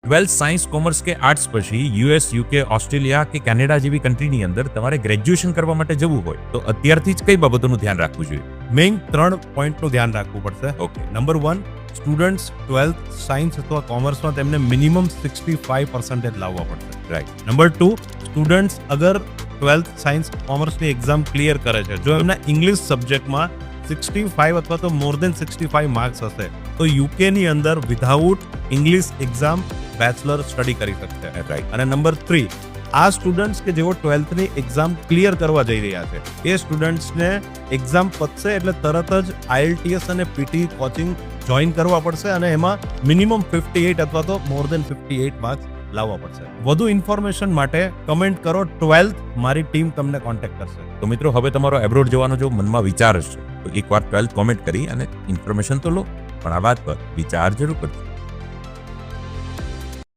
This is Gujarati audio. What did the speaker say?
12th સાયન્સ કોમર્સ કે આર્ટ્સ પછી યુએસ યુકે ઓસ્ટ્રેલિયા કે કેનેડા જેવી કન્ટ્રીની અંદર તમારે ગ્રેજ્યુએશન કરવા માટે જવું હોય તો અત્યારથી જ કઈ બાબતોનું ધ્યાન રાખવું જોઈએ? મેઇન 3 પોઈન્ટનું ધ્યાન રાખવું પડશે. Okay. Number 1, students 12th science અથવા કોમર્સમાં તેમને મિનિમમ 65% લાવવા પડશે. રાઈટ. નંબર 2, સ્ટુડન્ટ્સ અગર 12th સાયન્સ કોમર્સની એક્ઝામ ક્લિયર કરે છે, જો એમના ઇંગ્લિશ સબ્જેક્ટમાં 65 અથવા તો મોર દેન 65 માર્ક્સ હશે તો યુકેની અંદર without English exam bachelor study કરી શકશે. રાઈટ. અને નંબર 3, આ સ્ટુડન્ટ્સ કે જેઓ 12thની એક્ઝામ ક્લિયર કરવા જઈ રહ્યા છે એ સ્ટુડન્ટ્સને એક્ઝામ પતશે એટલે તરત જ IELTS અને PT કોચિંગ જોઈન કરવા પડશે અને એમાં મિનિમમ 58 અથવા તો મોર દેન 58 માર્ક્સ લાવવા પડશે. વધુ ઇન્ફોર્મેશન માટે કમેન્ટ કરો 12th, મારી ટીમ તમને કોન્ટેક્ટ કરશે. તો મિત્રો, હવે તમારો એબ્રોડ જવાનો જો મનમાં વિચાર હશે તો એકવાર 12th કોમેન્ટ કરી અને ઇન્ફોર્મેશન તો લો, પણ આ વાત પર વિચાર જરૂર કરજો.